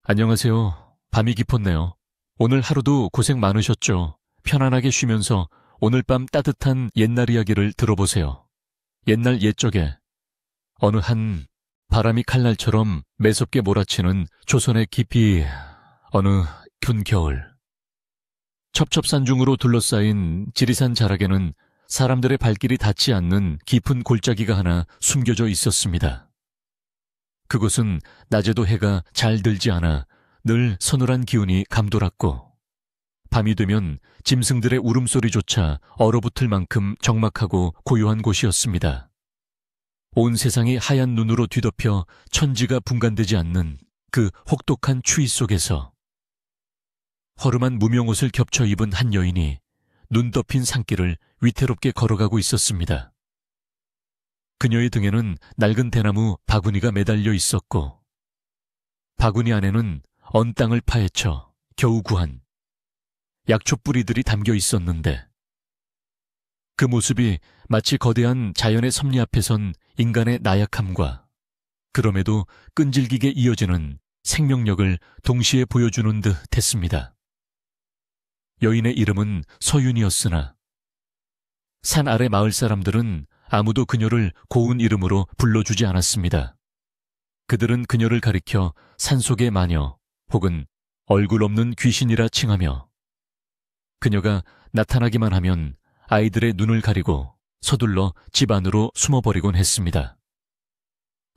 안녕하세요. 밤이 깊었네요. 오늘 하루도 고생 많으셨죠? 편안하게 쉬면서 오늘 밤 따뜻한 옛날 이야기를 들어보세요. 옛날 옛적에 어느 한 바람이 칼날처럼 매섭게 몰아치는 조선의 깊이 어느 군 겨울. 첩첩산중으로 둘러싸인 지리산 자락에는 사람들의 발길이 닿지 않는 깊은 골짜기가 하나 숨겨져 있었습니다. 그곳은 낮에도 해가 잘 들지 않아 늘 서늘한 기운이 감돌았고, 밤이 되면 짐승들의 울음소리조차 얼어붙을 만큼 적막하고 고요한 곳이었습니다. 온 세상이 하얀 눈으로 뒤덮여 천지가 분간되지 않는 그 혹독한 추위 속에서 허름한 무명옷을 겹쳐 입은 한 여인이 눈 덮인 산길을 위태롭게 걸어가고 있었습니다. 그녀의 등에는 낡은 대나무 바구니가 매달려 있었고, 바구니 안에는 언 땅을 파헤쳐 겨우 구한 약초 뿌리들이 담겨 있었는데, 그 모습이 마치 거대한 자연의 섭리 앞에 선 인간의 나약함과 그럼에도 끈질기게 이어지는 생명력을 동시에 보여주는 듯 했습니다. 여인의 이름은 서윤이었으나 산 아래 마을 사람들은 아무도 그녀를 고운 이름으로 불러주지 않았습니다. 그들은 그녀를 가리켜 산속의 마녀 혹은 얼굴 없는 귀신이라 칭하며, 그녀가 나타나기만 하면 아이들의 눈을 가리고 서둘러 집 안으로 숨어버리곤 했습니다.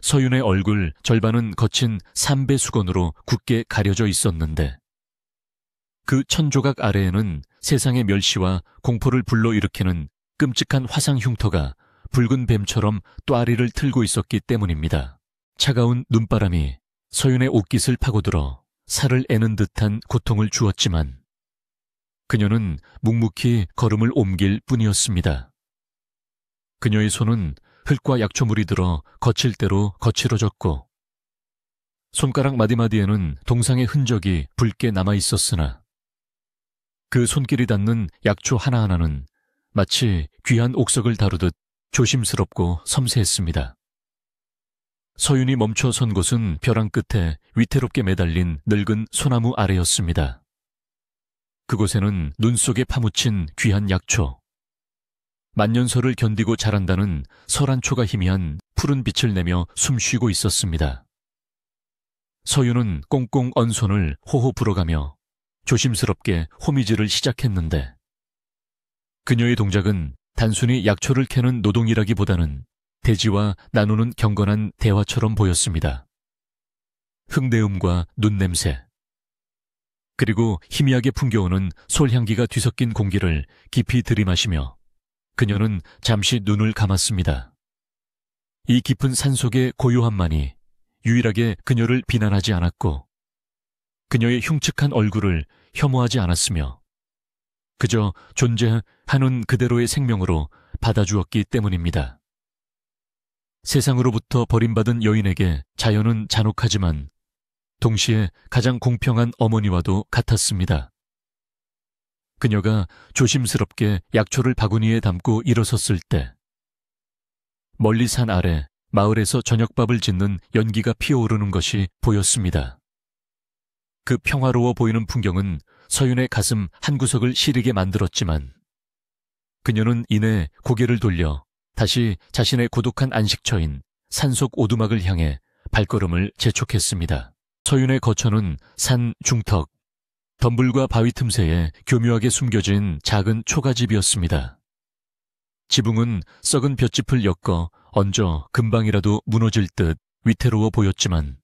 서윤의 얼굴 절반은 거친 삼배 수건으로 굳게 가려져 있었는데, 그 천조각 아래에는 세상의 멸시와 공포를 불러일으키는 끔찍한 화상 흉터가 붉은 뱀처럼 또아리를 틀고 있었기 때문입니다. 차가운 눈바람이 서윤의 옷깃을 파고들어 살을 애는 듯한 고통을 주었지만 그녀는 묵묵히 걸음을 옮길 뿐이었습니다. 그녀의 손은 흙과 약초물이 들어 거칠 대로 거칠어졌고, 손가락 마디마디에는 동상의 흔적이 붉게 남아 있었으나 그 손길이 닿는 약초 하나하나는 마치 귀한 옥석을 다루듯 조심스럽고 섬세했습니다. 서윤이 멈춰 선 곳은 벼랑 끝에 위태롭게 매달린 늙은 소나무 아래였습니다. 그곳에는 눈 속에 파묻힌 귀한 약초, 만년설을 견디고 자란다는 설한초가 희미한 푸른 빛을 내며 숨쉬고 있었습니다. 서윤은 꽁꽁 언 손을 호호 불어가며 조심스럽게 호미질을 시작했는데, 그녀의 동작은 단순히 약초를 캐는 노동이라기보다는 대지와 나누는 경건한 대화처럼 보였습니다. 흙내음과 눈냄새, 그리고 희미하게 풍겨오는 솔향기가 뒤섞인 공기를 깊이 들이마시며 그녀는 잠시 눈을 감았습니다. 이 깊은 산속의 고요함만이 유일하게 그녀를 비난하지 않았고, 그녀의 흉측한 얼굴을 혐오하지 않았으며 그저 존재하는 그대로의 생명으로 받아주었기 때문입니다. 세상으로부터 버림받은 여인에게 자연은 잔혹하지만 동시에 가장 공평한 어머니와도 같았습니다. 그녀가 조심스럽게 약초를 바구니에 담고 일어섰을 때 멀리 산 아래 마을에서 저녁밥을 짓는 연기가 피어오르는 것이 보였습니다. 그 평화로워 보이는 풍경은 서윤의 가슴 한구석을 시리게 만들었지만 그녀는 이내 고개를 돌려 다시 자신의 고독한 안식처인 산속 오두막을 향해 발걸음을 재촉했습니다. 서윤의 거처는 산 중턱, 덤불과 바위 틈새에 교묘하게 숨겨진 작은 초가집이었습니다. 지붕은 썩은 볏짚을 엮어 얹어 금방이라도 무너질 듯 위태로워 보였지만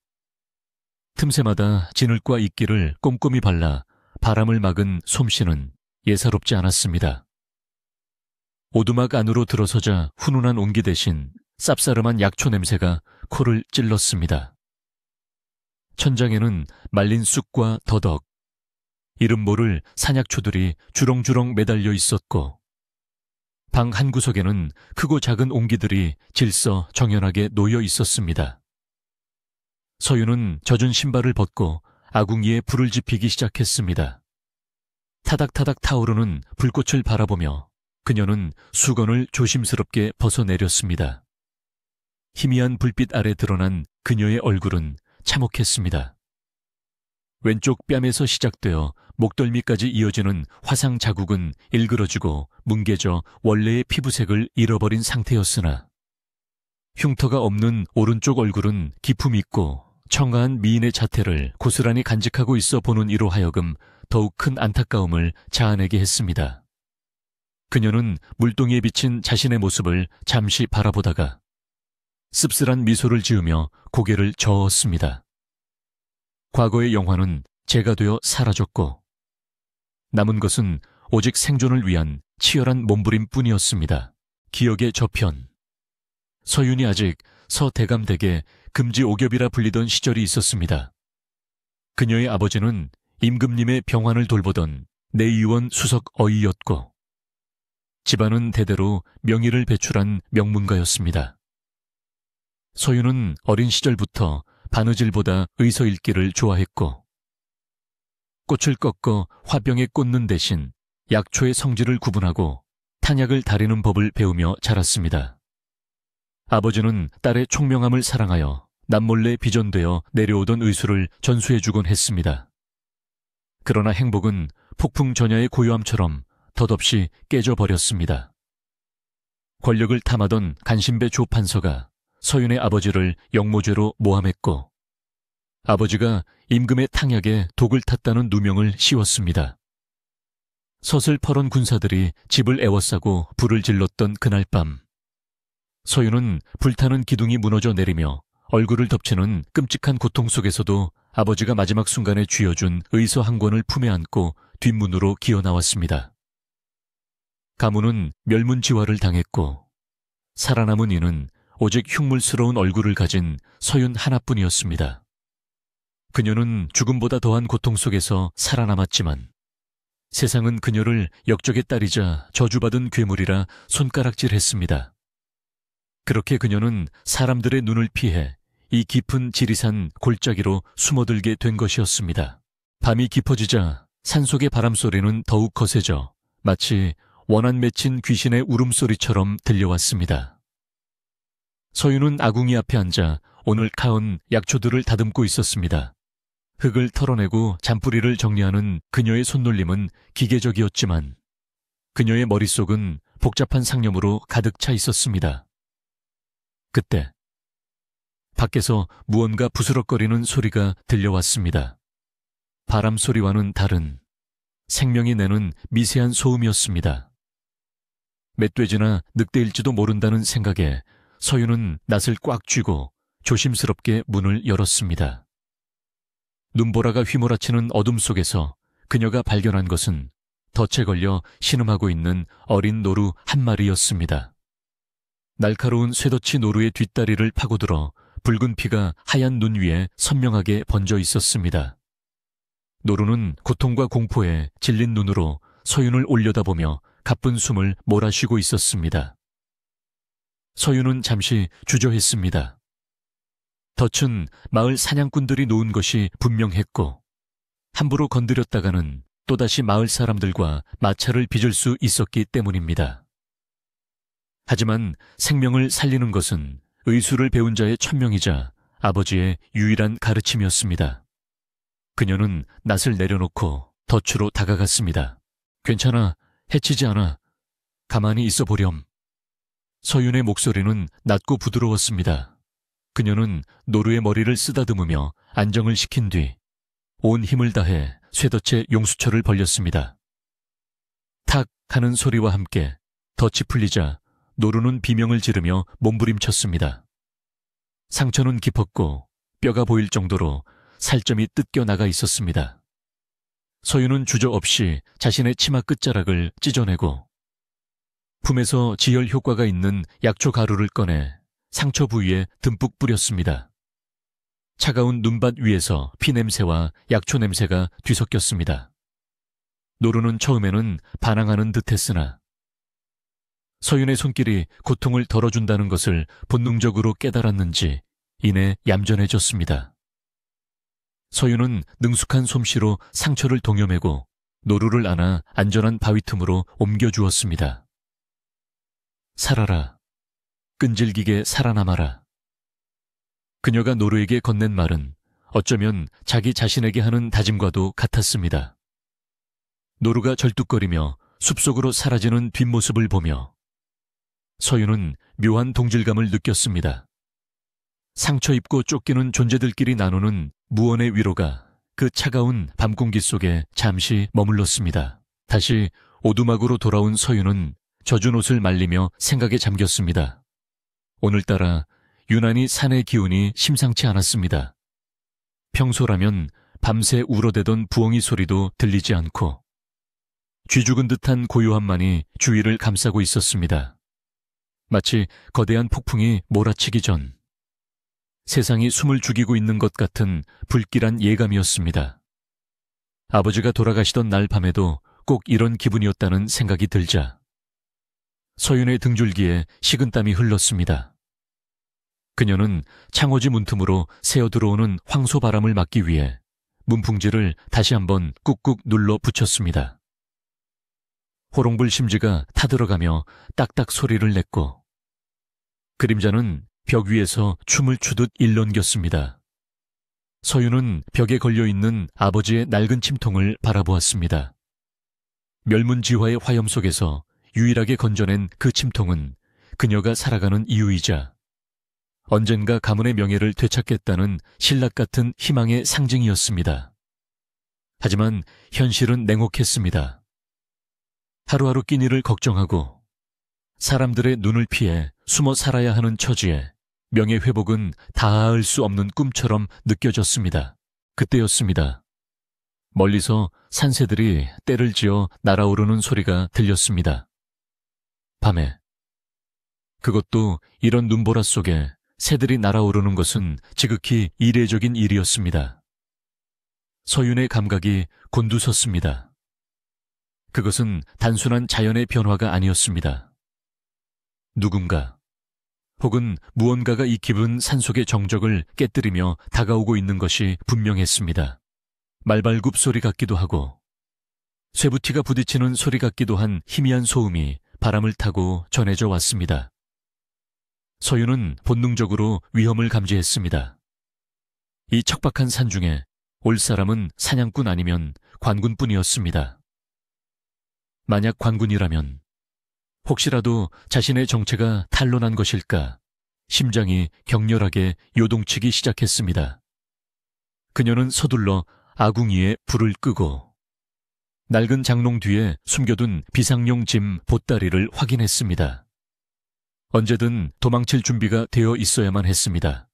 틈새마다 진흙과 이끼를 꼼꼼히 발라 바람을 막은 솜씨는 예사롭지 않았습니다. 오두막 안으로 들어서자 훈훈한 온기 대신 쌉싸름한 약초 냄새가 코를 찔렀습니다. 천장에는 말린 쑥과 더덕, 이름 모를 산약초들이 주렁주렁 매달려 있었고, 방 한구석에는 크고 작은 옹기들이 질서 정연하게 놓여 있었습니다. 서윤은 젖은 신발을 벗고 아궁이에 불을 지피기 시작했습니다. 타닥타닥 타오르는 불꽃을 바라보며 그녀는 수건을 조심스럽게 벗어내렸습니다. 희미한 불빛 아래 드러난 그녀의 얼굴은 참혹했습니다. 왼쪽 뺨에서 시작되어 목덜미까지 이어지는 화상 자국은 일그러지고 뭉개져 원래의 피부색을 잃어버린 상태였으나 흉터가 없는 오른쪽 얼굴은 기품 있고 청아한 미인의 자태를 고스란히 간직하고 있어 보는 이로 하여금 더욱 큰 안타까움을 자아내게 했습니다. 그녀는 물동이에 비친 자신의 모습을 잠시 바라보다가 씁쓸한 미소를 지으며 고개를 저었습니다. 과거의 영화는 재가 되어 사라졌고 남은 것은 오직 생존을 위한 치열한 몸부림뿐이었습니다. 기억의 저편. 서윤이 아직 서대감댁의 금지 오겹이라 불리던 시절이 있었습니다. 그녀의 아버지는 임금님의 병환을 돌보던 내의원 수석 어이였고 집안은 대대로 명의를 배출한 명문가였습니다. 서윤은 어린 시절부터 바느질보다 의서 읽기를 좋아했고 꽃을 꺾어 화병에 꽂는 대신 약초의 성질을 구분하고 탄약을 다리는 법을 배우며 자랐습니다. 아버지는 딸의 총명함을 사랑하여 남몰래 비전되어 내려오던 의술을 전수해주곤 했습니다. 그러나 행복은 폭풍 전야의 고요함처럼 덧없이 깨져버렸습니다. 권력을 탐하던 간신배 조판서가 서윤의 아버지를 역모죄로 모함했고 아버지가 임금의 탕약에 독을 탔다는 누명을 씌웠습니다. 서슬퍼런 군사들이 집을 에워싸고 불을 질렀던 그날 밤 서윤은 불타는 기둥이 무너져 내리며 얼굴을 덮치는 끔찍한 고통 속에서도 아버지가 마지막 순간에 쥐어준 의서 한 권을 품에 안고 뒷문으로 기어나왔습니다. 가문은 멸문지화를 당했고 살아남은 이는 오직 흉물스러운 얼굴을 가진 서윤 하나뿐이었습니다. 그녀는 죽음보다 더한 고통 속에서 살아남았지만 세상은 그녀를 역적의 딸이자 저주받은 괴물이라 손가락질했습니다. 그렇게 그녀는 사람들의 눈을 피해 이 깊은 지리산 골짜기로 숨어들게 된 것이었습니다. 밤이 깊어지자 산속의 바람소리는 더욱 거세져 마치 원한 맺힌 귀신의 울음소리처럼 들려왔습니다. 서윤은 아궁이 앞에 앉아 오늘 카운 약초들을 다듬고 있었습니다. 흙을 털어내고 잔뿌리를 정리하는 그녀의 손놀림은 기계적이었지만 그녀의 머릿속은 복잡한 상념으로 가득 차 있었습니다. 그때 밖에서 무언가 부스럭거리는 소리가 들려왔습니다. 바람 소리와는 다른 생명이 내는 미세한 소음이었습니다. 멧돼지나 늑대일지도 모른다는 생각에 서윤은 낯을 꽉 쥐고 조심스럽게 문을 열었습니다. 눈보라가 휘몰아치는 어둠 속에서 그녀가 발견한 것은 덫에 걸려 신음하고 있는 어린 노루 한 마리였습니다. 날카로운 쇠덫이 노루의 뒷다리를 파고들어 붉은 피가 하얀 눈 위에 선명하게 번져 있었습니다. 노루는 고통과 공포에 질린 눈으로 서윤을 올려다보며 가쁜 숨을 몰아쉬고 있었습니다. 서윤은 잠시 주저했습니다. 덫은 마을 사냥꾼들이 놓은 것이 분명했고 함부로 건드렸다가는 또다시 마을 사람들과 마찰을 빚을 수 있었기 때문입니다. 하지만 생명을 살리는 것은 의술을 배운 자의 천명이자 아버지의 유일한 가르침이었습니다. 그녀는 낯을 내려놓고 덫으로 다가갔습니다. 괜찮아, 해치지 않아. 가만히 있어 보렴. 서윤의 목소리는 낮고 부드러웠습니다. 그녀는 노루의 머리를 쓰다듬으며 안정을 시킨 뒤 온 힘을 다해 쇠덫에 용수철을 벌렸습니다. 탁 하는 소리와 함께 덫이 풀리자 노루는 비명을 지르며 몸부림쳤습니다. 상처는 깊었고 뼈가 보일 정도로 살점이 뜯겨 나가 있었습니다. 서윤은 주저없이 자신의 치마 끝자락을 찢어내고 품에서 지혈 효과가 있는 약초 가루를 꺼내 상처 부위에 듬뿍 뿌렸습니다. 차가운 눈밭 위에서 피 냄새와 약초 냄새가 뒤섞였습니다. 노루는 처음에는 반항하는 듯했으나 서윤의 손길이 고통을 덜어준다는 것을 본능적으로 깨달았는지 이내 얌전해졌습니다. 서윤은 능숙한 솜씨로 상처를 동여매고 노루를 안아 안전한 바위 틈으로 옮겨주었습니다. 살아라. 끈질기게 살아남아라. 그녀가 노루에게 건넨 말은 어쩌면 자기 자신에게 하는 다짐과도 같았습니다. 노루가 절뚝거리며 숲속으로 사라지는 뒷모습을 보며 서윤은 묘한 동질감을 느꼈습니다. 상처 입고 쫓기는 존재들끼리 나누는 무언의 위로가 그 차가운 밤 공기 속에 잠시 머물렀습니다. 다시 오두막으로 돌아온 서윤은 젖은 옷을 말리며 생각에 잠겼습니다. 오늘따라 유난히 산의 기운이 심상치 않았습니다. 평소라면 밤새 울어대던 부엉이 소리도 들리지 않고 쥐죽은 듯한 고요함만이 주위를 감싸고 있었습니다. 마치 거대한 폭풍이 몰아치기 전 세상이 숨을 죽이고 있는 것 같은 불길한 예감이었습니다. 아버지가 돌아가시던 날 밤에도 꼭 이런 기분이었다는 생각이 들자 서윤의 등줄기에 식은땀이 흘렀습니다. 그녀는 창호지 문틈으로 새어 들어오는 황소바람을 막기 위해 문풍지를 다시 한번 꾹꾹 눌러 붙였습니다. 호롱불 심지가 타들어가며 딱딱 소리를 냈고 그림자는 벽 위에서 춤을 추듯 일렁겼습니다. 서윤은 벽에 걸려있는 아버지의 낡은 침통을 바라보았습니다. 멸문지화의 화염 속에서 유일하게 건져낸 그 침통은 그녀가 살아가는 이유이자 언젠가 가문의 명예를 되찾겠다는 신락 같은 희망의 상징이었습니다. 하지만 현실은 냉혹했습니다. 하루하루 끼니를 걱정하고 사람들의 눈을 피해 숨어 살아야 하는 처지에 명예회복은 닿을 수 없는 꿈처럼 느껴졌습니다. 그때였습니다. 멀리서 산새들이 떼를 지어 날아오르는 소리가 들렸습니다. 밤에. 그것도 이런 눈보라 속에 새들이 날아오르는 것은 지극히 이례적인 일이었습니다. 서윤의 감각이 곤두섰습니다. 그것은 단순한 자연의 변화가 아니었습니다. 누군가, 혹은 무언가가 이 깊은 산속의 정적을 깨뜨리며 다가오고 있는 것이 분명했습니다. 말발굽 소리 같기도 하고 쇠부티가 부딪히는 소리 같기도 한 희미한 소음이 바람을 타고 전해져 왔습니다. 서윤은 본능적으로 위험을 감지했습니다. 이 척박한 산 중에 올 사람은 사냥꾼 아니면 관군뿐이었습니다. 만약 관군이라면 혹시라도 자신의 정체가 탄로난 것일까 심장이 격렬하게 요동치기 시작했습니다. 그녀는 서둘러 아궁이에 불을 끄고 낡은 장롱 뒤에 숨겨둔 비상용 짐 보따리를 확인했습니다. 언제든 도망칠 준비가 되어 있어야만 했습니다.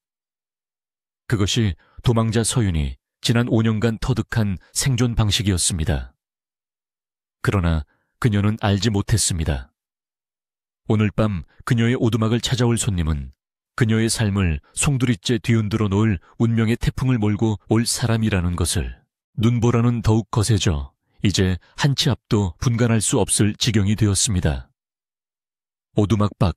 그것이 도망자 서윤이 지난 5년간 터득한 생존 방식이었습니다. 그러나 그녀는 알지 못했습니다. 오늘 밤 그녀의 오두막을 찾아올 손님은 그녀의 삶을 송두리째 뒤흔들어 놓을 운명의 태풍을 몰고 올 사람이라는 것을 눈보라는 더욱 거세져 이제 한 치 앞도 분간할 수 없을 지경이 되었습니다. 오두막 밖.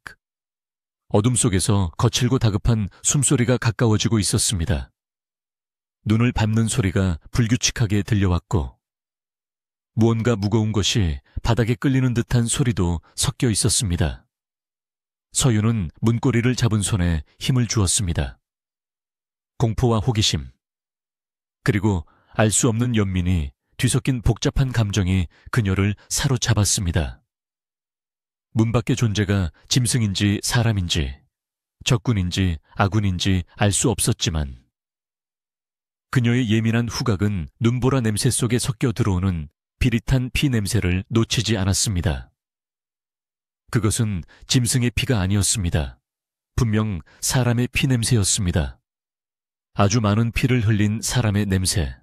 어둠 속에서 거칠고 다급한 숨소리가 가까워지고 있었습니다. 눈을 밟는 소리가 불규칙하게 들려왔고 무언가 무거운 것이 바닥에 끌리는 듯한 소리도 섞여 있었습니다. 서윤은 문고리를 잡은 손에 힘을 주었습니다. 공포와 호기심, 그리고 알 수 없는 연민이 뒤섞인 복잡한 감정이 그녀를 사로잡았습니다. 문 밖의 존재가 짐승인지 사람인지 적군인지 아군인지 알 수 없었지만 그녀의 예민한 후각은 눈보라 냄새 속에 섞여 들어오는 비릿한 피 냄새를 놓치지 않았습니다. 그것은 짐승의 피가 아니었습니다. 분명 사람의 피 냄새였습니다. 아주 많은 피를 흘린 사람의 냄새.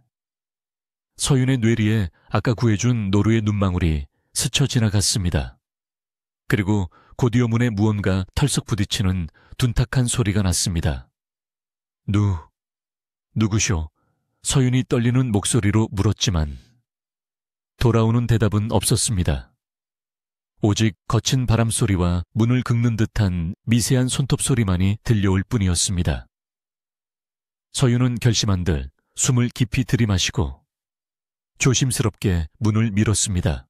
서윤의 뇌리에 아까 구해준 노루의 눈망울이 스쳐 지나갔습니다. 그리고 곧이어 문에 무언가 털썩 부딪히는 둔탁한 소리가 났습니다. 누구쇼? 서윤이 떨리는 목소리로 물었지만 돌아오는 대답은 없었습니다. 오직 거친 바람 소리와 문을 긁는 듯한 미세한 손톱 소리만이 들려올 뿐이었습니다. 서윤은 결심한 듯 숨을 깊이 들이마시고 조심스럽게 문을 밀었습니다.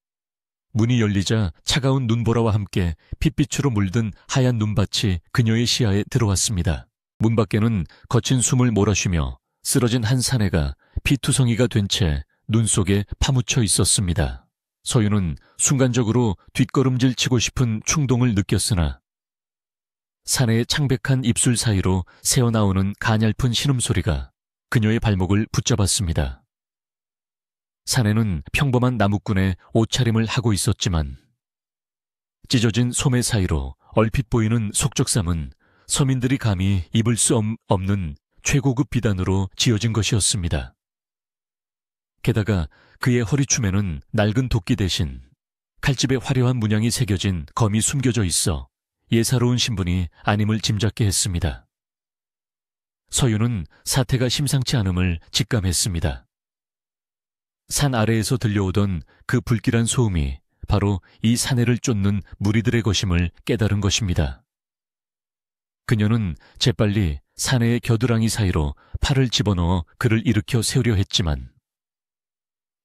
문이 열리자 차가운 눈보라와 함께 핏빛으로 물든 하얀 눈밭이 그녀의 시야에 들어왔습니다. 문 밖에는 거친 숨을 몰아쉬며 쓰러진 한 사내가 피투성이가 된 채 눈 속에 파묻혀 있었습니다. 서윤은 순간적으로 뒷걸음질 치고 싶은 충동을 느꼈으나 사내의 창백한 입술 사이로 새어나오는 가냘픈 신음소리가 그녀의 발목을 붙잡았습니다. 사내는 평범한 나무꾼의 옷차림을 하고 있었지만 찢어진 소매 사이로 얼핏 보이는 속적삼은 서민들이 감히 입을 수 없는 최고급 비단으로 지어진 것이었습니다. 게다가 그의 허리춤에는 낡은 도끼 대신 칼집의 화려한 문양이 새겨진 검이 숨겨져 있어 예사로운 신분이 아님을 짐작케 했습니다. 서윤은 사태가 심상치 않음을 직감했습니다. 산 아래에서 들려오던 그 불길한 소음이 바로 이 사내를 쫓는 무리들의 것임을 깨달은 것입니다. 그녀는 재빨리 사내의 겨드랑이 사이로 팔을 집어넣어 그를 일으켜 세우려 했지만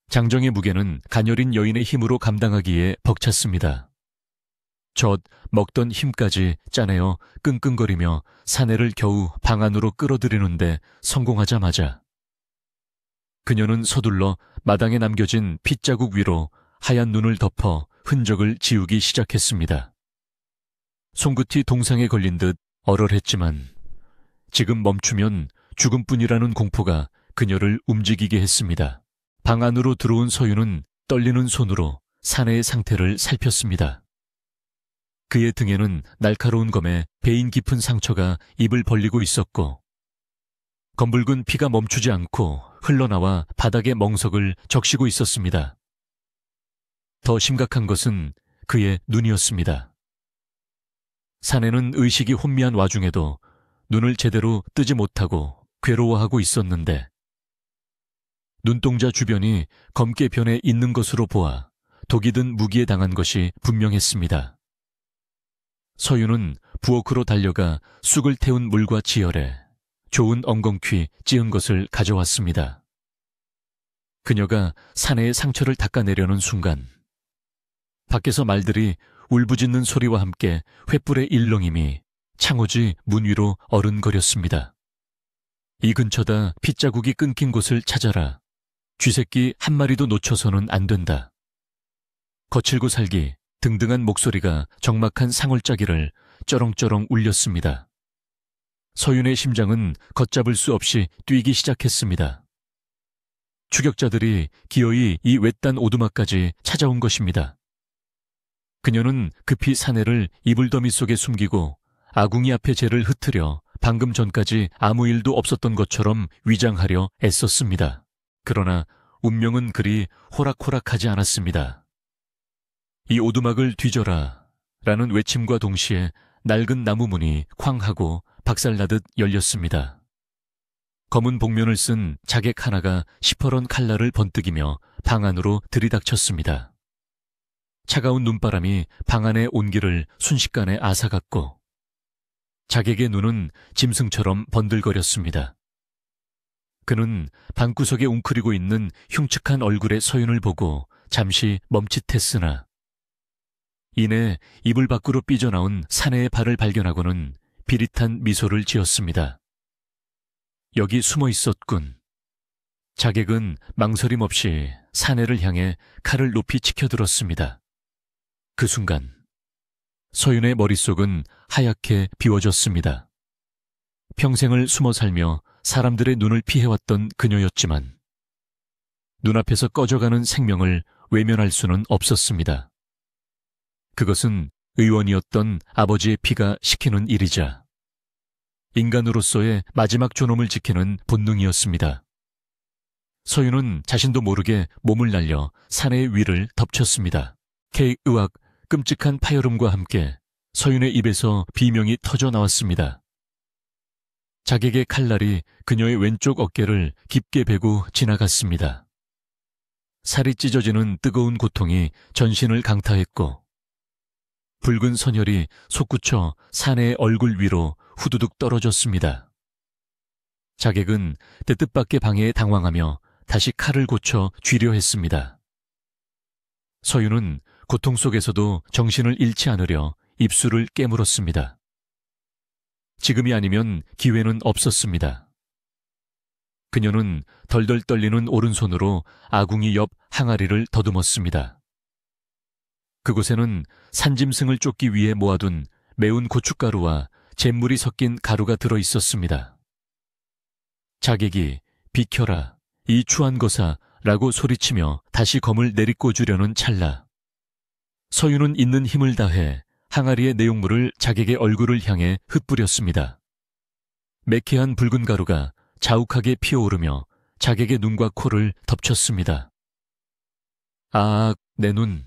장정의 무게는 가녀린 여인의 힘으로 감당하기에 벅찼습니다. 젖 먹던 힘까지 짜내어 끙끙거리며 사내를 겨우 방 안으로 끌어들이는데 성공하자마자 그녀는 서둘러 마당에 남겨진 핏자국 위로 하얀 눈을 덮어 흔적을 지우기 시작했습니다. 손끝이 동상에 걸린 듯 얼얼했지만 지금 멈추면 죽음뿐이라는 공포가 그녀를 움직이게 했습니다. 방 안으로 들어온 서윤은 떨리는 손으로 사내의 상태를 살폈습니다. 그의 등에는 날카로운 검에 베인 깊은 상처가 입을 벌리고 있었고 검붉은 피가 멈추지 않고 흘러나와 바닥의 멍석을 적시고 있었습니다. 더 심각한 것은 그의 눈이었습니다. 사내는 의식이 혼미한 와중에도 눈을 제대로 뜨지 못하고 괴로워하고 있었는데 눈동자 주변이 검게 변해 있는 것으로 보아 독이 든 무기에 당한 것이 분명했습니다. 서윤은 부엌으로 달려가 쑥을 태운 물과 지혈에 좋은 엉겅퀴 찌은 것을 가져왔습니다. 그녀가 사내의 상처를 닦아내려는 순간 밖에서 말들이 울부짖는 소리와 함께 횃불의 일렁임이 창호지 문 위로 어른거렸습니다. 이 근처다 핏자국이 끊긴 곳을 찾아라. 쥐새끼 한 마리도 놓쳐서는 안 된다. 거칠고 살기 등등한 목소리가 적막한 상월짜기를 쩌렁쩌렁 울렸습니다. 서윤의 심장은 걷잡을 수 없이 뛰기 시작했습니다. 추격자들이 기어이 이 외딴 오두막까지 찾아온 것입니다. 그녀는 급히 사내를 이불더미 속에 숨기고 아궁이 앞에 재를 흩트려 방금 전까지 아무 일도 없었던 것처럼 위장하려 애썼습니다. 그러나 운명은 그리 호락호락하지 않았습니다. 이 오두막을 뒤져라 라는 외침과 동시에 낡은 나무 문이 쾅 하고 박살나듯 열렸습니다. 검은 복면을 쓴 자객 하나가 시퍼런 칼날을 번뜩이며 방 안으로 들이닥쳤습니다. 차가운 눈바람이 방 안의 온기를 순식간에 앗아갔고 자객의 눈은 짐승처럼 번들거렸습니다. 그는 방구석에 웅크리고 있는 흉측한 얼굴의 서윤을 보고 잠시 멈칫했으나 이내 이불 밖으로 삐져나온 사내의 발을 발견하고는 비릿한 미소를 지었습니다. 여기 숨어 있었군. 자객은 망설임 없이 사내를 향해 칼을 높이 치켜들었습니다. 그 순간 서윤의 머릿속은 하얗게 비워졌습니다. 평생을 숨어 살며 사람들의 눈을 피해왔던 그녀였지만 눈앞에서 꺼져가는 생명을 외면할 수는 없었습니다. 그것은 의원이었던 아버지의 피가 시키는 일이자 인간으로서의 마지막 존엄을 지키는 본능이었습니다. 서윤은 자신도 모르게 몸을 날려 사내의 위를 덮쳤습니다. 으악 끔찍한 파열음과 함께 서윤의 입에서 비명이 터져 나왔습니다. 자객의 칼날이 그녀의 왼쪽 어깨를 깊게 베고 지나갔습니다. 살이 찢어지는 뜨거운 고통이 전신을 강타했고 붉은 선혈이 솟구쳐 사내의 얼굴 위로 후두둑 떨어졌습니다. 자객은 뜻밖의 방해에 당황하며 다시 칼을 고쳐 쥐려 했습니다. 서윤은 고통 속에서도 정신을 잃지 않으려 입술을 깨물었습니다. 지금이 아니면 기회는 없었습니다. 그녀는 덜덜 떨리는 오른손으로 아궁이 옆 항아리를 더듬었습니다. 그곳에는 산짐승을 쫓기 위해 모아둔 매운 고춧가루와 잿물이 섞인 가루가 들어 있었습니다. 자객이 비켜라, 이 추한 거사 라고 소리치며 다시 검을 내리꽂으려는 찰나 서윤은 있는 힘을 다해 항아리의 내용물을 자객의 얼굴을 향해 흩뿌렸습니다. 매캐한 붉은 가루가 자욱하게 피어오르며 자객의 눈과 코를 덮쳤습니다. 아, 내 눈.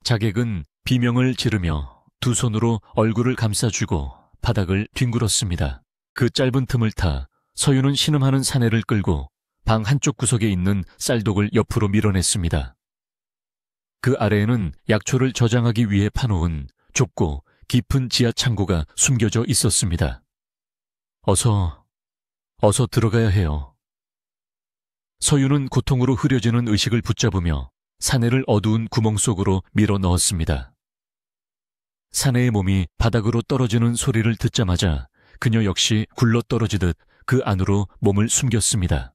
자객은 비명을 지르며 두 손으로 얼굴을 감싸주고 바닥을 뒹굴었습니다. 그 짧은 틈을 타 서윤은 신음하는 사내를 끌고 방 한쪽 구석에 있는 쌀독을 옆으로 밀어냈습니다. 그 아래에는 약초를 저장하기 위해 파놓은 좁고 깊은 지하 창고가 숨겨져 있었습니다. 어서 들어가야 해요. 서윤은 고통으로 흐려지는 의식을 붙잡으며 사내를 어두운 구멍 속으로 밀어 넣었습니다. 사내의 몸이 바닥으로 떨어지는 소리를 듣자마자 그녀 역시 굴러떨어지듯 그 안으로 몸을 숨겼습니다.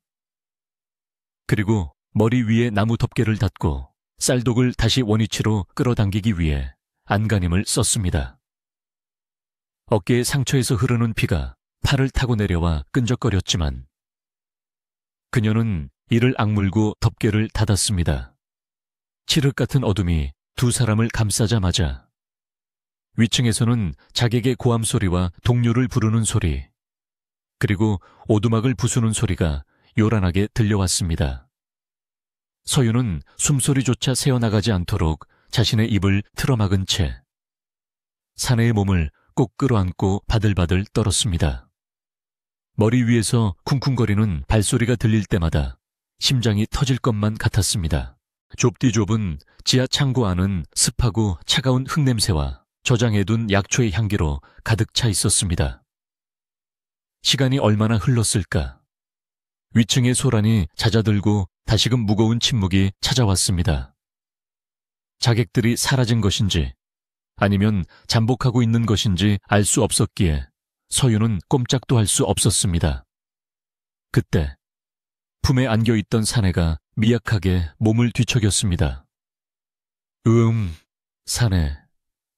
그리고 머리 위에 나무 덮개를 닫고 쌀독을 다시 원위치로 끌어당기기 위해 안간힘을 썼습니다. 어깨의 상처에서 흐르는 피가 팔을 타고 내려와 끈적거렸지만 그녀는 이를 악물고 덮개를 닫았습니다. 칠흑 같은 어둠이 두 사람을 감싸자마자 위층에서는 자객의 고함 소리와 동료를 부르는 소리, 그리고 오두막을 부수는 소리가 요란하게 들려왔습니다. 서윤은 숨소리조차 새어나가지 않도록 자신의 입을 틀어막은 채 사내의 몸을 꼭 끌어안고 바들바들 떨었습니다. 머리 위에서 쿵쿵거리는 발소리가 들릴 때마다 심장이 터질 것만 같았습니다. 좁디좁은 지하 창고 안은 습하고 차가운 흙냄새와 저장해둔 약초의 향기로 가득 차 있었습니다. 시간이 얼마나 흘렀을까? 위층의 소란이 잦아들고 다시금 무거운 침묵이 찾아왔습니다. 자객들이 사라진 것인지 아니면 잠복하고 있는 것인지 알 수 없었기에 서윤은 꼼짝도 할 수 없었습니다. 그때 품에 안겨있던 사내가 미약하게 몸을 뒤척였습니다. 사내.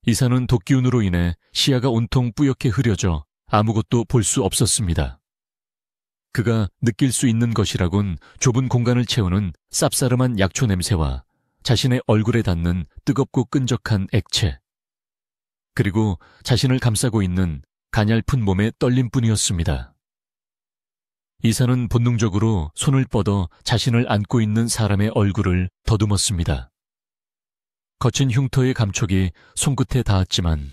이사는 독기운으로 인해 시야가 온통 뿌옇게 흐려져 아무것도 볼 수 없었습니다. 그가 느낄 수 있는 것이라곤 좁은 공간을 채우는 쌉싸름한 약초 냄새와 자신의 얼굴에 닿는 뜨겁고 끈적한 액체, 그리고 자신을 감싸고 있는 가냘픈 몸의 떨림뿐이었습니다. 이사는 본능적으로 손을 뻗어 자신을 안고 있는 사람의 얼굴을 더듬었습니다. 거친 흉터의 감촉이 손끝에 닿았지만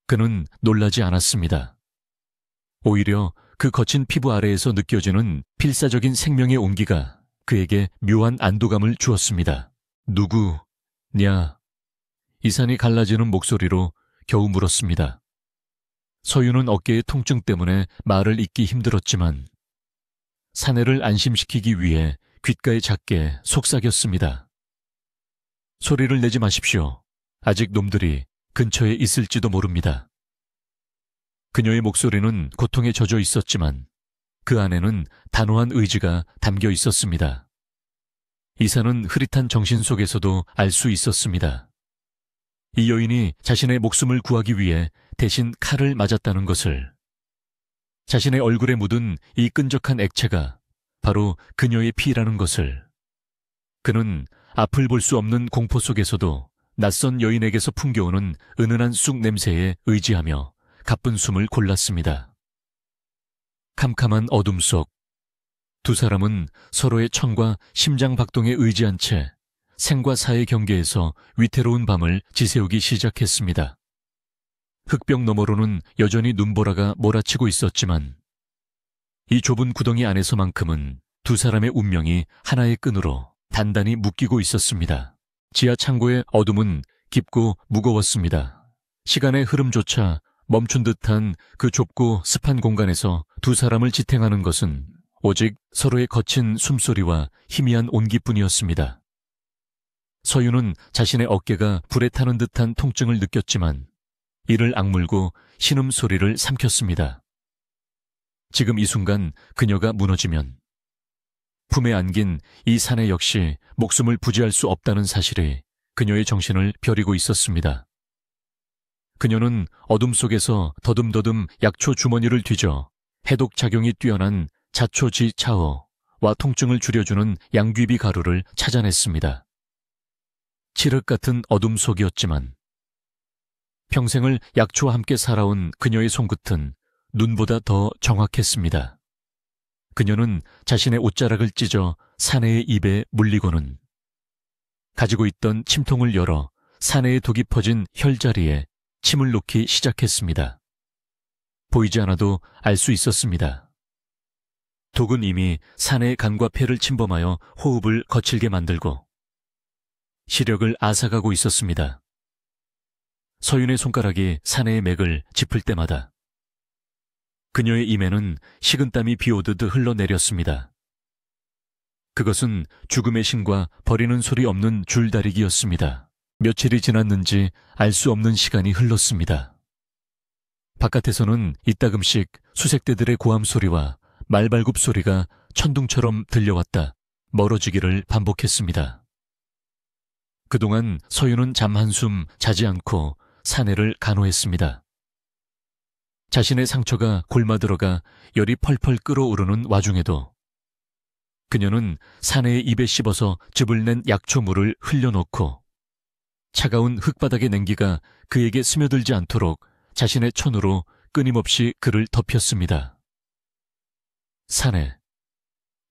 그는 놀라지 않았습니다. 오히려 그 거친 피부 아래에서 느껴지는 필사적인 생명의 온기가 그에게 묘한 안도감을 주었습니다. 누구냐? 이산이 갈라지는 목소리로 겨우 물었습니다. 서윤은 어깨의 통증 때문에 말을 잇기 힘들었지만 사내를 안심시키기 위해 귓가에 작게 속삭였습니다. 소리를 내지 마십시오. 아직 놈들이 근처에 있을지도 모릅니다. 그녀의 목소리는 고통에 젖어 있었지만 그 안에는 단호한 의지가 담겨 있었습니다. 이사는 흐릿한 정신 속에서도 알 수 있었습니다. 이 여인이 자신의 목숨을 구하기 위해 대신 칼을 맞았다는 것을. 자신의 얼굴에 묻은 이 끈적한 액체가 바로 그녀의 피라는 것을. 그는 앞을 볼 수 없는 공포 속에서도 낯선 여인에게서 풍겨오는 은은한 쑥 냄새에 의지하며 가쁜 숨을 골랐습니다. 캄캄한 어둠 속 두 사람은 서로의 청과 심장 박동에 의지한 채 생과 사의 경계에서 위태로운 밤을 지새우기 시작했습니다. 흙벽 너머로는 여전히 눈보라가 몰아치고 있었지만 이 좁은 구덩이 안에서만큼은 두 사람의 운명이 하나의 끈으로 단단히 묶이고 있었습니다. 지하 창고의 어둠은 깊고 무거웠습니다. 시간의 흐름조차 멈춘 듯한 그 좁고 습한 공간에서 두 사람을 지탱하는 것은 오직 서로의 거친 숨소리와 희미한 온기뿐이었습니다. 서윤은 자신의 어깨가 불에 타는 듯한 통증을 느꼈지만 이를 악물고 신음소리를 삼켰습니다. 지금 이 순간 그녀가 무너지면 품에 안긴 이 사내 역시 목숨을 부지할 수 없다는 사실이 그녀의 정신을 벼리고 있었습니다. 그녀는 어둠 속에서 더듬더듬 약초 주머니를 뒤져 해독 작용이 뛰어난 자초지차어와 통증을 줄여주는 양귀비 가루를 찾아냈습니다. 칠흑 같은 어둠 속이었지만 평생을 약초와 함께 살아온 그녀의 손끝은 눈보다 더 정확했습니다. 그녀는 자신의 옷자락을 찢어 사내의 입에 물리고는 가지고 있던 침통을 열어 사내에 독이 퍼진 혈자리에 침을 놓기 시작했습니다. 보이지 않아도 알 수 있었습니다. 독은 이미 사내의 간과 폐를 침범하여 호흡을 거칠게 만들고 시력을 앗아가고 있었습니다. 서윤의 손가락이 사내의 맥을 짚을 때마다 그녀의 입에는 식은땀이 비오듯 흘러내렸습니다. 그것은 죽음의 신과 버리는 소리 없는 줄다리기였습니다. 며칠이 지났는지 알 수 없는 시간이 흘렀습니다. 바깥에서는 이따금씩 수색대들의 고함 소리와 말발굽 소리가 천둥처럼 들려왔다 멀어지기를 반복했습니다. 그동안 서윤은 잠 한숨 자지 않고 사내를 간호했습니다. 자신의 상처가 골마들어가 열이 펄펄 끓어오르는 와중에도 그녀는 사내의 입에 씹어서 즙을 낸 약초물을 흘려놓고 차가운 흙바닥의 냉기가 그에게 스며들지 않도록 자신의 천으로 끊임없이 그를 덮였습니다. 사내.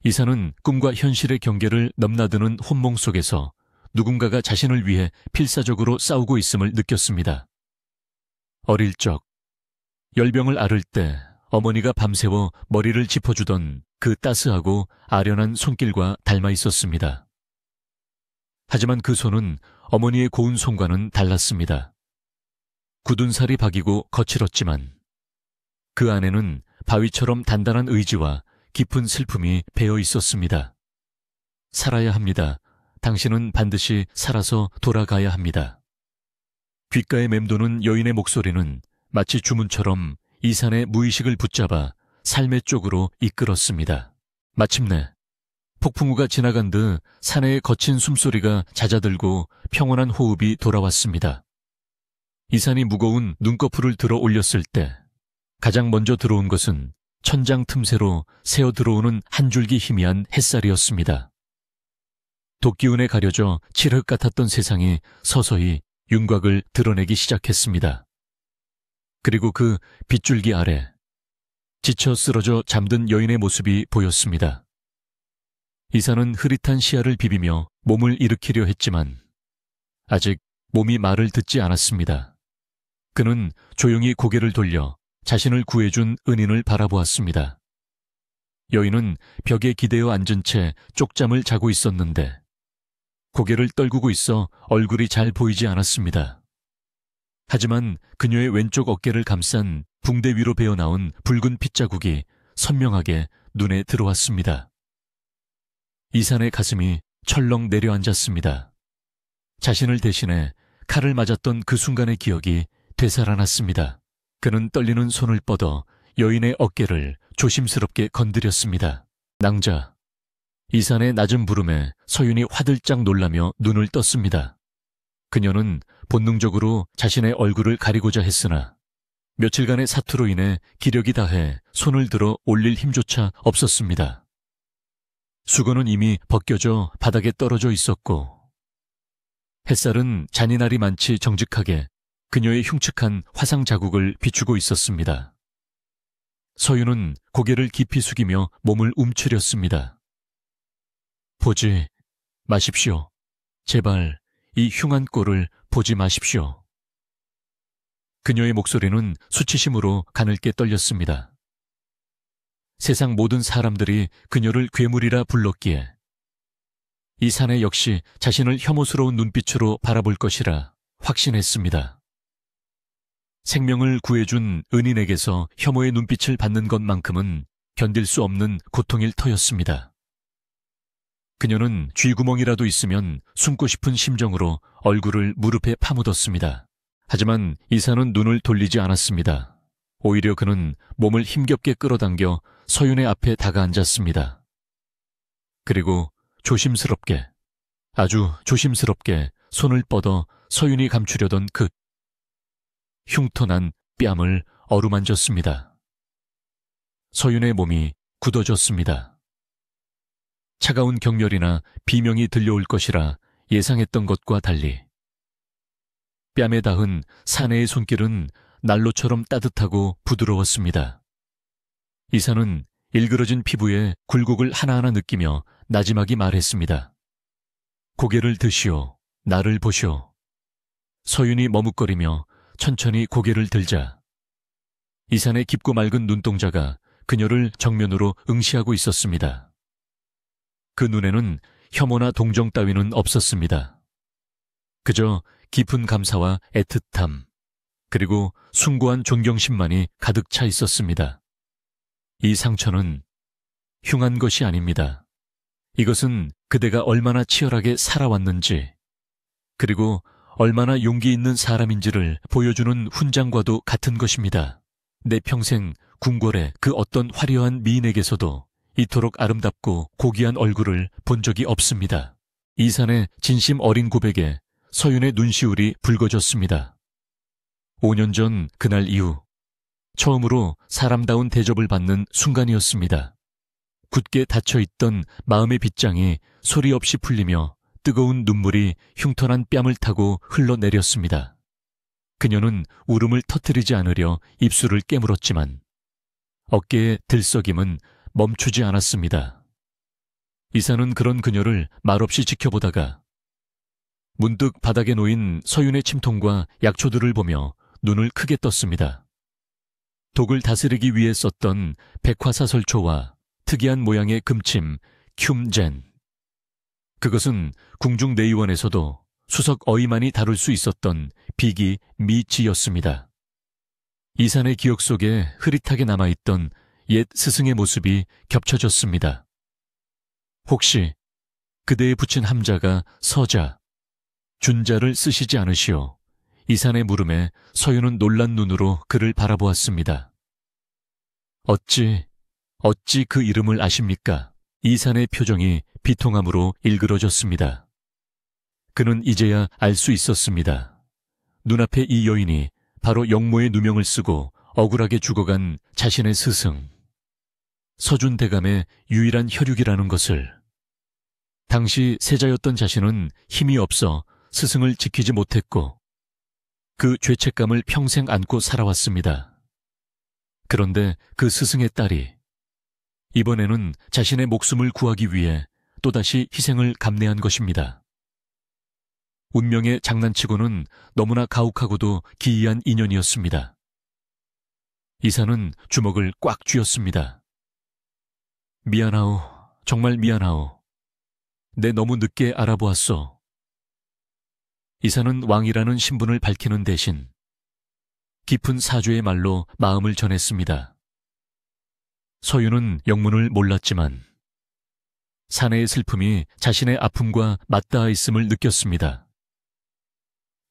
이사는 꿈과 현실의 경계를 넘나드는 혼몽 속에서 누군가가 자신을 위해 필사적으로 싸우고 있음을 느꼈습니다. 어릴 적 열병을 앓을 때 어머니가 밤새워 머리를 짚어주던 그 따스하고 아련한 손길과 닮아 있었습니다. 하지만 그 손은 어머니의 고운 손과는 달랐습니다. 굳은 살이 박이고 거칠었지만 그 안에는 바위처럼 단단한 의지와 깊은 슬픔이 배어 있었습니다. 살아야 합니다. 당신은 반드시 살아서 돌아가야 합니다. 귓가에 맴도는 여인의 목소리는 마치 주문처럼 이산의 무의식을 붙잡아 삶의 쪽으로 이끌었습니다. 마침내 폭풍우가 지나간 듯 사내의 거친 숨소리가 잦아들고 평온한 호흡이 돌아왔습니다. 이산이 무거운 눈꺼풀을 들어 올렸을 때 가장 먼저 들어온 것은 천장 틈새로 새어 들어오는 한 줄기 희미한 햇살이었습니다. 독기운에 가려져 칠흑 같았던 세상이 서서히 윤곽을 드러내기 시작했습니다. 그리고 그 빗줄기 아래 지쳐 쓰러져 잠든 여인의 모습이 보였습니다. 이사는 흐릿한 시야를 비비며 몸을 일으키려 했지만 아직 몸이 말을 듣지 않았습니다. 그는 조용히 고개를 돌려 자신을 구해준 은인을 바라보았습니다. 여인은 벽에 기대어 앉은 채 쪽잠을 자고 있었는데 고개를 떨구고 있어 얼굴이 잘 보이지 않았습니다. 하지만 그녀의 왼쪽 어깨를 감싼 붕대 위로 배어나온 붉은 핏자국이 선명하게 눈에 들어왔습니다. 이산의 가슴이 철렁 내려앉았습니다. 자신을 대신해 칼을 맞았던 그 순간의 기억이 되살아났습니다. 그는 떨리는 손을 뻗어 여인의 어깨를 조심스럽게 건드렸습니다. 낭자. 이산의 낮은 부름에 서윤이 화들짝 놀라며 눈을 떴습니다. 그녀는 본능적으로 자신의 얼굴을 가리고자 했으나 며칠간의 사투로 인해 기력이 다해 손을 들어 올릴 힘조차 없었습니다. 수건은 이미 벗겨져 바닥에 떨어져 있었고 햇살은 잔인하리 많지 정직하게 그녀의 흉측한 화상 자국을 비추고 있었습니다. 서윤은 고개를 깊이 숙이며 몸을 움츠렸습니다. 보지 마십시오. 제발 이 흉한 꼴을 보지 마십시오. 그녀의 목소리는 수치심으로 가늘게 떨렸습니다. 세상 모든 사람들이 그녀를 괴물이라 불렀기에 이 사내 역시 자신을 혐오스러운 눈빛으로 바라볼 것이라 확신했습니다. 생명을 구해준 은인에게서 혐오의 눈빛을 받는 것만큼은 견딜 수 없는 고통일 터였습니다. 그녀는 쥐구멍이라도 있으면 숨고 싶은 심정으로 얼굴을 무릎에 파묻었습니다. 하지만 이사는 눈을 돌리지 않았습니다. 오히려 그는 몸을 힘겹게 끌어당겨 서윤의 앞에 다가앉았습니다. 그리고 조심스럽게, 아주 조심스럽게 손을 뻗어 서윤이 감추려던 그 흉터난 뺨을 어루만졌습니다. 서윤의 몸이 굳어졌습니다. 차가운 경멸이나 비명이 들려올 것이라 예상했던 것과 달리 뺨에 닿은 사내의 손길은 난로처럼 따뜻하고 부드러웠습니다. 이사는 일그러진 피부에 굴곡을 하나하나 느끼며 나지막이 말했습니다. 고개를 드시오. 나를 보시오. 서윤이 머뭇거리며 천천히 고개를 들자 이산의 깊고 맑은 눈동자가 그녀를 정면으로 응시하고 있었습니다. 그 눈에는 혐오나 동정 따위는 없었습니다. 그저 깊은 감사와 애틋함, 그리고 숭고한 존경심만이 가득 차 있었습니다. 이 상처는 흉한 것이 아닙니다. 이것은 그대가 얼마나 치열하게 살아왔는지, 그리고 얼마나 용기 있는 사람인지를 보여주는 훈장과도 같은 것입니다. 내 평생 궁궐의 그 어떤 화려한 미인에게서도 이토록 아름답고 고귀한 얼굴을 본 적이 없습니다. 이산의 진심 어린 고백에 서윤의 눈시울이 붉어졌습니다. 5년 전 그날 이후 처음으로 사람다운 대접을 받는 순간이었습니다. 굳게 닫혀있던 마음의 빗장이 소리 없이 풀리며 뜨거운 눈물이 흉터난 뺨을 타고 흘러내렸습니다. 그녀는 울음을 터뜨리지 않으려 입술을 깨물었지만 어깨의 들썩임은 멈추지 않았습니다. 이사는 그런 그녀를 말없이 지켜보다가 문득 바닥에 놓인 서윤의 침통과 약초들을 보며 눈을 크게 떴습니다. 독을 다스리기 위해 썼던 백화사설초와 특이한 모양의 금침, 큐젠. 그것은 궁중내의원에서도 수석 어이만이 다룰 수 있었던 비기 미치였습니다. 이산의 기억 속에 흐릿하게 남아있던 옛 스승의 모습이 겹쳐졌습니다. 혹시 그대의 붙인 함자가 서자, 준자를 쓰시지 않으시오. 이산의 물음에 서윤은 놀란 눈으로 그를 바라보았습니다. 어찌 그 이름을 아십니까? 이산의 표정이 비통함으로 일그러졌습니다. 그는 이제야 알 수 있었습니다. 눈앞에 이 여인이 바로 영모의 누명을 쓰고 억울하게 죽어간 자신의 스승, 서준 대감의 유일한 혈육이라는 것을. 당시 세자였던 자신은 힘이 없어 스승을 지키지 못했고 그 죄책감을 평생 안고 살아왔습니다. 그런데 그 스승의 딸이 이번에는 자신의 목숨을 구하기 위해 또다시 희생을 감내한 것입니다. 운명에 장난치고는 너무나 가혹하고도 기이한 인연이었습니다. 이사는 주먹을 꽉 쥐었습니다. 미안하오. 정말 미안하오. 내 너무 늦게 알아보았소. 이사는 왕이라는 신분을 밝히는 대신 깊은 사죄의 말로 마음을 전했습니다. 서윤은 영문을 몰랐지만 사내의 슬픔이 자신의 아픔과 맞닿아 있음을 느꼈습니다.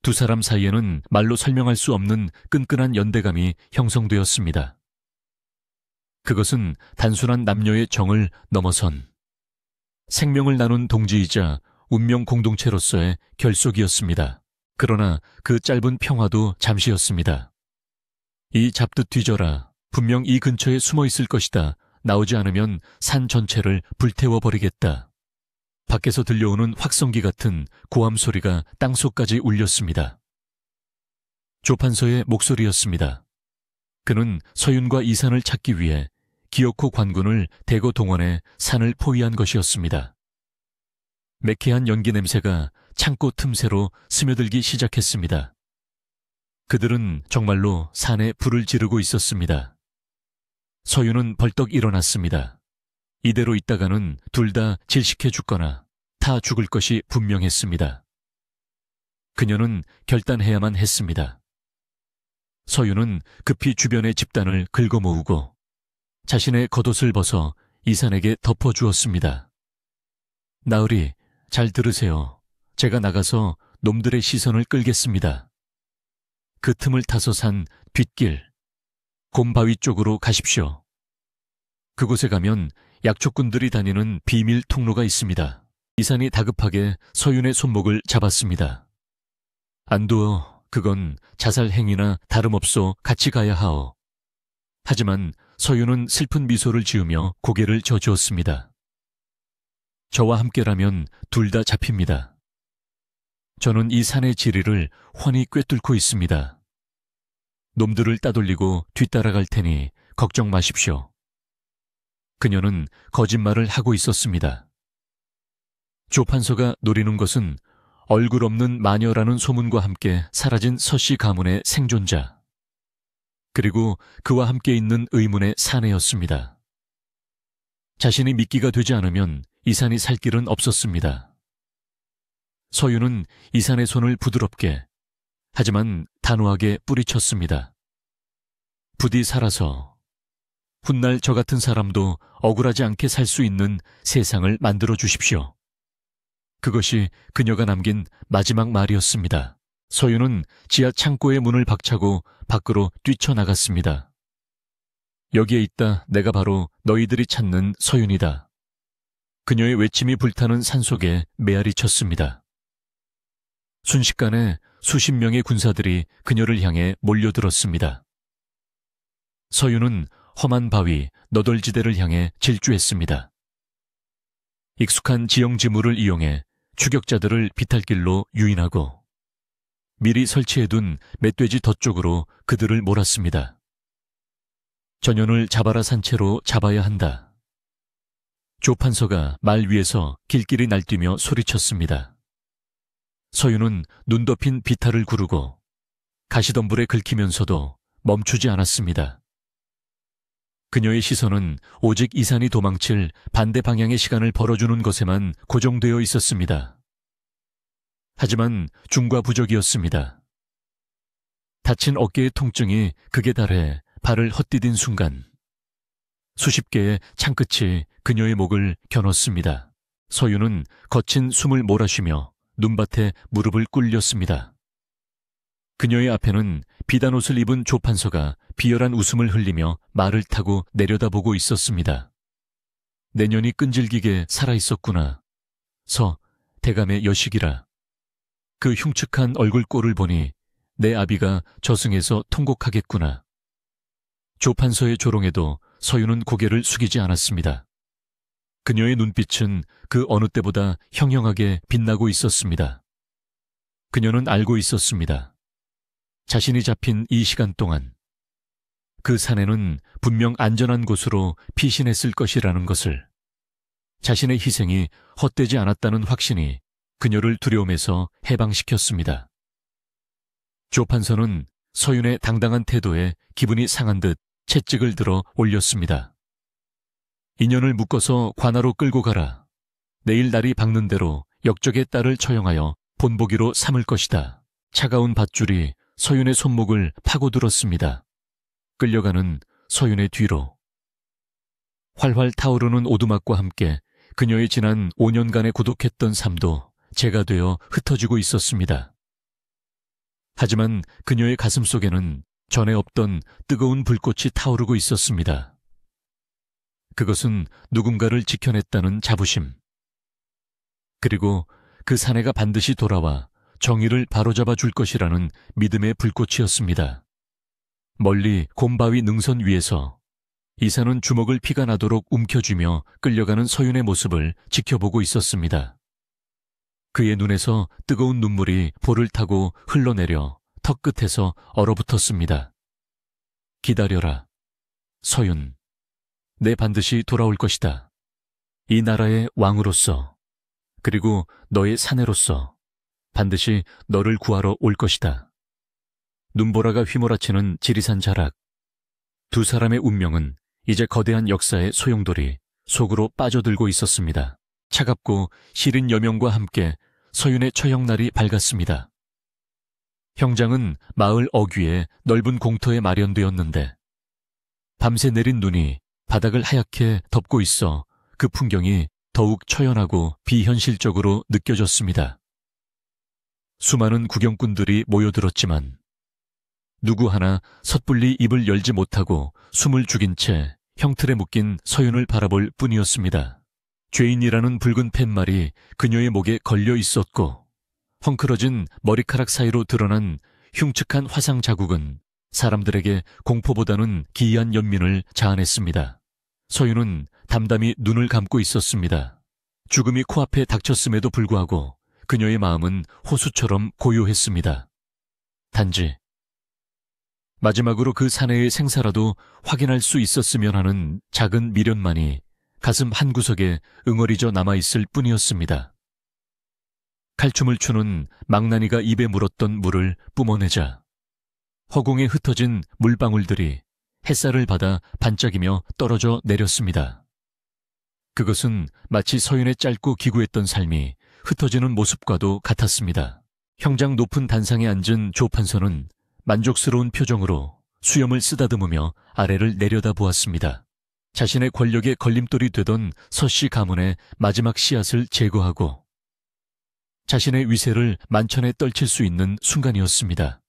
두 사람 사이에는 말로 설명할 수 없는 끈끈한 연대감이 형성되었습니다. 그것은 단순한 남녀의 정을 넘어선 생명을 나눈 동지이자 운명 공동체로서의 결속이었습니다. 그러나 그 짧은 평화도 잠시였습니다. 이 잡듯 뒤져라. 분명 이 근처에 숨어 있을 것이다. 나오지 않으면 산 전체를 불태워버리겠다. 밖에서 들려오는 확성기 같은 고함 소리가 땅속까지 울렸습니다. 조판서의 목소리였습니다. 그는 서윤과 이산을 찾기 위해 기어코 관군을 대거 동원해 산을 포위한 것이었습니다. 매캐한 연기 냄새가 창고 틈새로 스며들기 시작했습니다. 그들은 정말로 산에 불을 지르고 있었습니다. 서윤은 벌떡 일어났습니다. 이대로 있다가는 둘 다 질식해 죽거나 타 죽을 것이 분명했습니다. 그녀는 결단해야만 했습니다. 서윤은 급히 주변의 집단을 긁어모으고 자신의 겉옷을 벗어 이산에게 덮어주었습니다. 나으리, 잘 들으세요. 제가 나가서 놈들의 시선을 끌겠습니다. 그 틈을 타서 산 뒷길, 곰바위 쪽으로 가십시오. 그곳에 가면 약초꾼들이 다니는 비밀 통로가 있습니다. 이산이 다급하게 서윤의 손목을 잡았습니다. 안 두어, 그건 자살 행위나 다름없소 같이 가야 하오. 하지만 서윤은 슬픈 미소를 지으며 고개를 져주었습니다. 저와 함께라면 둘 다 잡힙니다. 저는 이 산의 지리를 훤히 꿰뚫고 있습니다. 놈들을 따돌리고 뒤따라갈 테니 걱정 마십시오. 그녀는 거짓말을 하고 있었습니다. 조 판서가 노리는 것은 얼굴 없는 마녀라는 소문과 함께 사라진 서씨 가문의 생존자, 그리고 그와 함께 있는 의문의 사내였습니다. 자신이 미끼가 되지 않으면 이산이 살 길은 없었습니다. 서윤은 이산의 손을 부드럽게, 하지만 단호하게 뿌리쳤습니다. 부디 살아서 훗날 저 같은 사람도 억울하지 않게 살 수 있는 세상을 만들어 주십시오. 그것이 그녀가 남긴 마지막 말이었습니다. 서윤은 지하 창고의 문을 박차고 밖으로 뛰쳐나갔습니다. 여기에 있다, 내가 바로 너희들이 찾는 서윤이다. 그녀의 외침이 불타는 산속에 메아리 쳤습니다. 순식간에 수십 명의 군사들이 그녀를 향해 몰려들었습니다. 서윤은 험한 바위, 너덜지대를 향해 질주했습니다. 익숙한 지형지물을 이용해 추격자들을 비탈길로 유인하고 미리 설치해둔 멧돼지 덫 쪽으로 그들을 몰았습니다. 전연을 잡아라 산채로 잡아야 한다. 조 판서가 말 위에서 길길이 날뛰며 소리쳤습니다. 서윤은 눈 덮인 비탈을 구르고 가시덤불에 긁히면서도 멈추지 않았습니다. 그녀의 시선은 오직 이산이 도망칠 반대 방향의 시간을 벌어주는 것에만 고정되어 있었습니다. 하지만 중과부적이었습니다. 다친 어깨의 통증이 극에 달해 발을 헛디딘 순간 수십 개의 창끝이 그녀의 목을 겨눴습니다. 서윤은 거친 숨을 몰아쉬며 눈밭에 무릎을 꿇렸습니다. 그녀의 앞에는 비단옷을 입은 조 판서가 비열한 웃음을 흘리며 말을 타고 내려다보고 있었습니다. 내년이 끈질기게 살아있었구나. 대감의 여식이라. 그 흉측한 얼굴꼴을 보니 내 아비가 저승에서 통곡하겠구나. 조 판서의 조롱에도 서윤은 고개를 숙이지 않았습니다. 그녀의 눈빛은 그 어느 때보다 형형하게 빛나고 있었습니다. 그녀는 알고 있었습니다. 자신이 잡힌 이 시간 동안 그 사내는 분명 안전한 곳으로 피신했을 것이라는 것을, 자신의 희생이 헛되지 않았다는 확신이 그녀를 두려움에서 해방시켰습니다. 조 판서는 서윤의 당당한 태도에 기분이 상한 듯 채찍을 들어 올렸습니다. 인연을 묶어서 관하로 끌고 가라. 내일 날이 밝는 대로 역적의 딸을 처형하여 본보기로 삼을 것이다. 차가운 밧줄이 서윤의 손목을 파고들었습니다. 끌려가는 서윤의 뒤로. 활활 타오르는 오두막과 함께 그녀의 지난 5년간의 고독했던 삶도 재가 되어 흩어지고 있었습니다. 하지만 그녀의 가슴 속에는 전에 없던 뜨거운 불꽃이 타오르고 있었습니다. 그것은 누군가를 지켜냈다는 자부심. 그리고 그 사내가 반드시 돌아와 정의를 바로잡아 줄 것이라는 믿음의 불꽃이었습니다. 멀리 곰바위 능선 위에서 이산은 주먹을 피가 나도록 움켜쥐며 끌려가는 서윤의 모습을 지켜보고 있었습니다. 그의 눈에서 뜨거운 눈물이 볼을 타고 흘러내려 턱 끝에서 얼어붙었습니다. 기다려라, 서윤. 내 반드시 돌아올 것이다. 이 나라의 왕으로서, 그리고 너의 사내로서 반드시 너를 구하러 올 것이다. 눈보라가 휘몰아치는 지리산 자락. 두 사람의 운명은 이제 거대한 역사의 소용돌이 속으로 빠져들고 있었습니다. 차갑고 시린 여명과 함께 서윤의 처형날이 밝았습니다. 형장은 마을 어귀에 넓은 공터에 마련되었는데 밤새 내린 눈이 바닥을 하얗게 덮고 있어 그 풍경이 더욱 처연하고 비현실적으로 느껴졌습니다. 수많은 구경꾼들이 모여들었지만 누구 하나 섣불리 입을 열지 못하고 숨을 죽인 채 형틀에 묶인 서윤을 바라볼 뿐이었습니다. 죄인이라는 붉은 팻말이 그녀의 목에 걸려 있었고 헝클어진 머리카락 사이로 드러난 흉측한 화상 자국은 사람들에게 공포보다는 기이한 연민을 자아냈습니다. 서윤은 담담히 눈을 감고 있었습니다. 죽음이 코앞에 닥쳤음에도 불구하고 그녀의 마음은 호수처럼 고요했습니다. 단지 마지막으로 그 사내의 생사라도 확인할 수 있었으면 하는 작은 미련만이 가슴 한구석에 응어리져 남아있을 뿐이었습니다. 칼춤을 추는 망나니가 입에 물었던 물을 뿜어내자 허공에 흩어진 물방울들이 햇살을 받아 반짝이며 떨어져 내렸습니다. 그것은 마치 서윤의 짧고 기구했던 삶이 흩어지는 모습과도 같았습니다. 형장 높은 단상에 앉은 조 판서는 만족스러운 표정으로 수염을 쓰다듬으며 아래를 내려다보았습니다. 자신의 권력의 걸림돌이 되던 서씨 가문의 마지막 씨앗을 제거하고 자신의 위세를 만천에 떨칠 수 있는 순간이었습니다.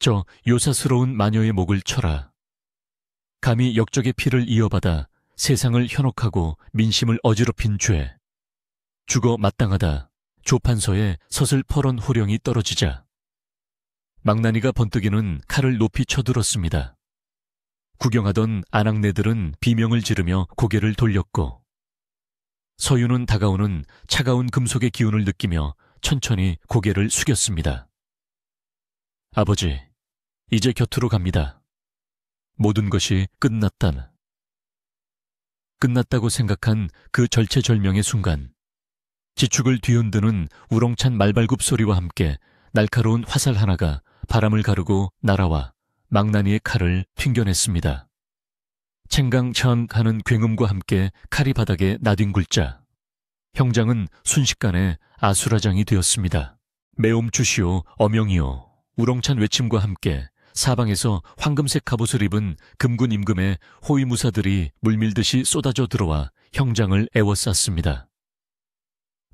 저 요사스러운 마녀의 목을 쳐라. 감히 역적의 피를 이어받아 세상을 현혹하고 민심을 어지럽힌 죄. 죽어 마땅하다. 조판서에 서슬퍼런 호령이 떨어지자 망나니가 번뜩이는 칼을 높이 쳐들었습니다. 구경하던 아낙네들은 비명을 지르며 고개를 돌렸고 서윤은 다가오는 차가운 금속의 기운을 느끼며 천천히 고개를 숙였습니다. 아버지, 이제 곁으로 갑니다. 모든 것이 끝났다는. 끝났다고 생각한 그 절체절명의 순간 지축을 뒤흔드는 우렁찬 말발굽 소리와 함께 날카로운 화살 하나가 바람을 가르고 날아와 망나니의 칼을 튕겨냈습니다. 챙강천 하는 굉음과 함께 칼이 바닥에 나뒹굴자 형장은 순식간에 아수라장이 되었습니다. 매옴 주시오 어명이오. 우렁찬 외침과 함께 사방에서 황금색 갑옷을 입은 금군 임금의 호위무사들이 물밀듯이 쏟아져 들어와 형장을 에워쌌습니다.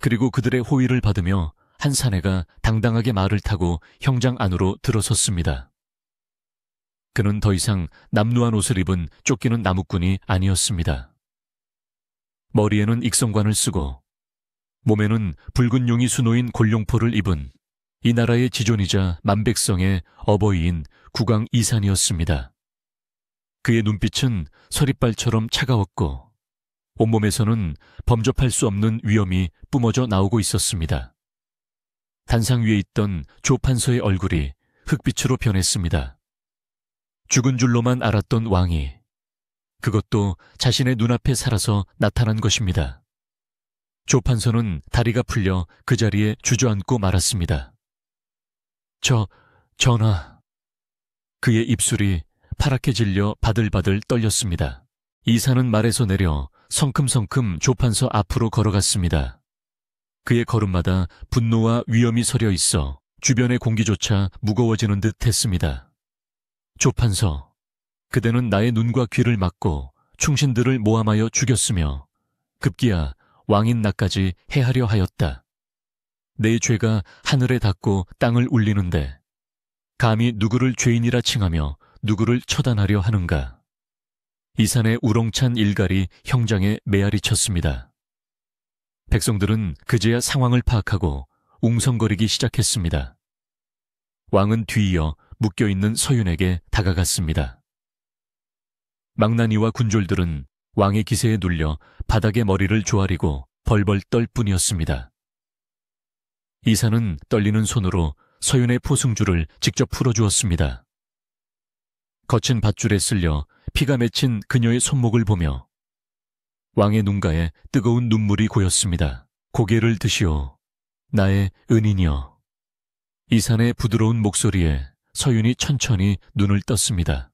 그리고 그들의 호위를 받으며 한 사내가 당당하게 말을 타고 형장 안으로 들어섰습니다. 그는 더 이상 남루한 옷을 입은 쫓기는 나무꾼이 아니었습니다. 머리에는 익성관을 쓰고 몸에는 붉은 용이 수놓인 골룡포를 입은 이 나라의 지존이자 만백성의 어버이인 국왕 이산이었습니다. 그의 눈빛은 서리발처럼 차가웠고 온몸에서는 범접할 수 없는 위험이 뿜어져 나오고 있었습니다. 단상 위에 있던 조판서의 얼굴이 흑빛으로 변했습니다. 죽은 줄로만 알았던 왕이 그것도 자신의 눈앞에 살아서 나타난 것입니다. 조판서는 다리가 풀려 그 자리에 주저앉고 말았습니다. 전하. 그의 입술이 파랗게 질려 바들바들 떨렸습니다. 이사는 말에서 내려 성큼성큼 조판서 앞으로 걸어갔습니다. 그의 걸음마다 분노와 위험이 서려 있어 주변의 공기조차 무거워지는 듯 했습니다. 조판서, 그대는 나의 눈과 귀를 막고 충신들을 모함하여 죽였으며 급기야 왕인 나까지 해하려 하였다. 내 죄가 하늘에 닿고 땅을 울리는데 감히 누구를 죄인이라 칭하며 누구를 처단하려 하는가. 이산의 우렁찬 일갈이 형장에 메아리 쳤습니다. 백성들은 그제야 상황을 파악하고 웅성거리기 시작했습니다. 왕은 뒤이어 묶여있는 서윤에게 다가갔습니다. 망나니와 군졸들은 왕의 기세에 눌려 바닥에 머리를 조아리고 벌벌 떨 뿐이었습니다. 이사는 떨리는 손으로 서윤의 포승줄을 직접 풀어주었습니다. 거친 밧줄에 쓸려 피가 맺힌 그녀의 손목을 보며 왕의 눈가에 뜨거운 눈물이 고였습니다. 고개를 드시오. 나의 은인이여. 이산의 부드러운 목소리에 서윤이 천천히 눈을 떴습니다.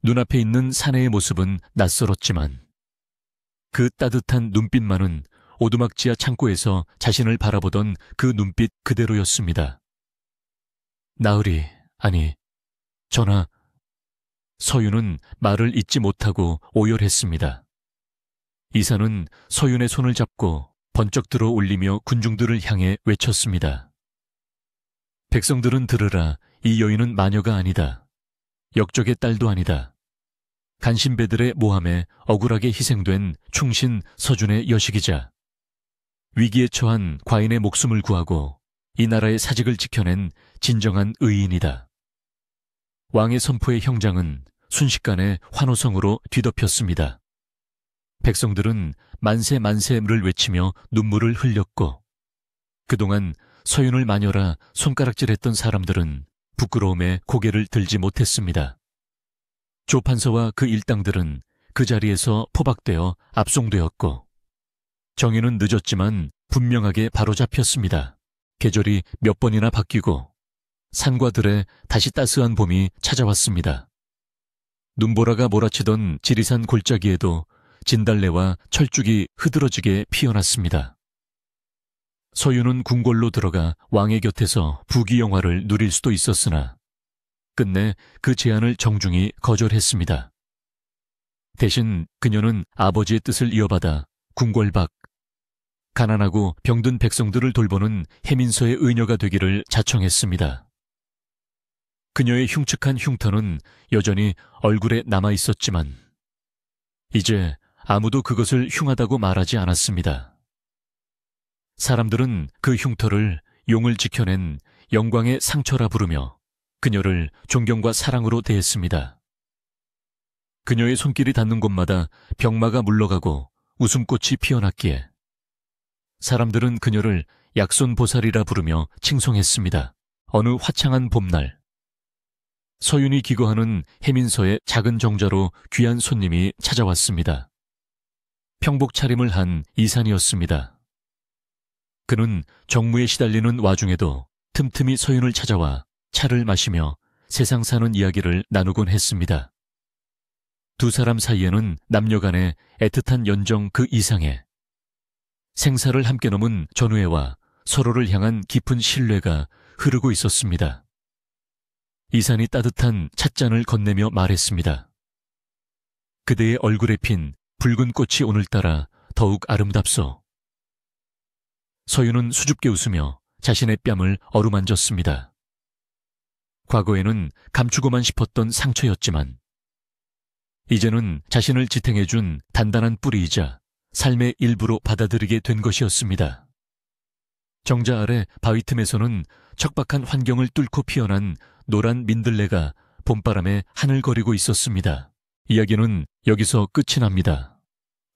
눈앞에 있는 사내의 모습은 낯설었지만 그 따뜻한 눈빛만은 오두막지하 창고에서 자신을 바라보던 그 눈빛 그대로였습니다. 나으리, 아니, 전하. 서윤은 말을 잇지 못하고 오열했습니다. 이사는 서윤의 손을 잡고 번쩍 들어 올리며 군중들을 향해 외쳤습니다. 백성들은 들으라. 이 여인은 마녀가 아니다. 역적의 딸도 아니다. 간신배들의 모함에 억울하게 희생된 충신 서준의 여식이자 위기에 처한 과인의 목숨을 구하고 이 나라의 사직을 지켜낸 진정한 의인이다. 왕의 선포의 형장은 순식간에 환호성으로 뒤덮였습니다. 백성들은 만세 만세를 외치며 눈물을 흘렸고 그동안 서윤을 마녀라 손가락질했던 사람들은 부끄러움에 고개를 들지 못했습니다. 조판서와 그 일당들은 그 자리에서 포박되어 압송되었고 정의는 늦었지만 분명하게 바로잡혔습니다. 계절이 몇 번이나 바뀌고 산과 들에 다시 따스한 봄이 찾아왔습니다. 눈보라가 몰아치던 지리산 골짜기에도 진달래와 철쭉이 흐드러지게 피어났습니다. 서윤은 궁궐로 들어가 왕의 곁에서 부귀영화를 누릴 수도 있었으나 끝내 그 제안을 정중히 거절했습니다. 대신 그녀는 아버지의 뜻을 이어받아 궁궐 밖 가난하고 병든 백성들을 돌보는 해민서의 의녀가 되기를 자청했습니다. 그녀의 흉측한 흉터는 여전히 얼굴에 남아 있었지만 이제 아무도 그것을 흉하다고 말하지 않았습니다. 사람들은 그 흉터를 용을 지켜낸 영광의 상처라 부르며 그녀를 존경과 사랑으로 대했습니다. 그녀의 손길이 닿는 곳마다 병마가 물러가고 웃음꽃이 피어났기에 사람들은 그녀를 약손보살이라 부르며 칭송했습니다. 어느 화창한 봄날 서윤이 기거하는 해민서의 작은 정자로 귀한 손님이 찾아왔습니다. 평복 차림을 한 이산이었습니다. 그는 정무에 시달리는 와중에도 틈틈이 서윤을 찾아와 차를 마시며 세상 사는 이야기를 나누곤 했습니다. 두 사람 사이에는 남녀간의 애틋한 연정 그 이상의 생사를 함께 넘은 전우애와 서로를 향한 깊은 신뢰가 흐르고 있었습니다. 이산이 따뜻한 찻잔을 건네며 말했습니다. 그대의 얼굴에 핀 붉은 꽃이 오늘따라 더욱 아름답소. 서윤은 수줍게 웃으며 자신의 뺨을 어루만졌습니다. 과거에는 감추고만 싶었던 상처였지만 이제는 자신을 지탱해준 단단한 뿌리이자 삶의 일부로 받아들이게 된 것이었습니다. 정자 아래 바위 틈에서는 척박한 환경을 뚫고 피어난 노란 민들레가 봄바람에 하늘거리고 있었습니다. 이야기는 여기서 끝이 납니다.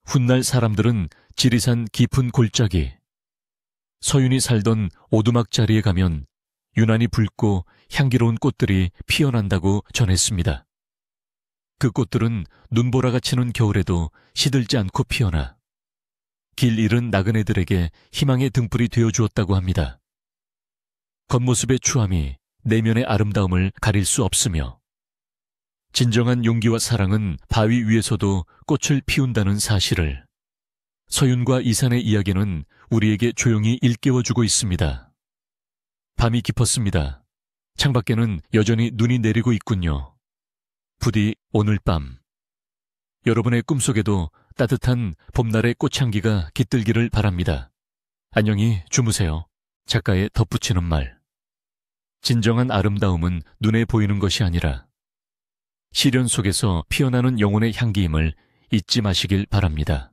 훗날 사람들은 지리산 깊은 골짜기, 서윤이 살던 오두막 자리에 가면 유난히 붉고 향기로운 꽃들이 피어난다고 전했습니다. 그 꽃들은 눈보라가 치는 겨울에도 시들지 않고 피어나 길 잃은 나그네들에게 희망의 등불이 되어주었다고 합니다. 겉모습의 추함이 내면의 아름다움을 가릴 수 없으며 진정한 용기와 사랑은 바위 위에서도 꽃을 피운다는 사실을 서윤과 이산의 이야기는 우리에게 조용히 일깨워주고 있습니다. 밤이 깊었습니다. 창밖에는 여전히 눈이 내리고 있군요. 부디 오늘 밤 여러분의 꿈속에도 따뜻한 봄날의 꽃향기가 깃들기를 바랍니다. 안녕히 주무세요. 작가의 덧붙이는 말. 진정한 아름다움은 눈에 보이는 것이 아니라 시련 속에서 피어나는 영혼의 향기임을 잊지 마시길 바랍니다.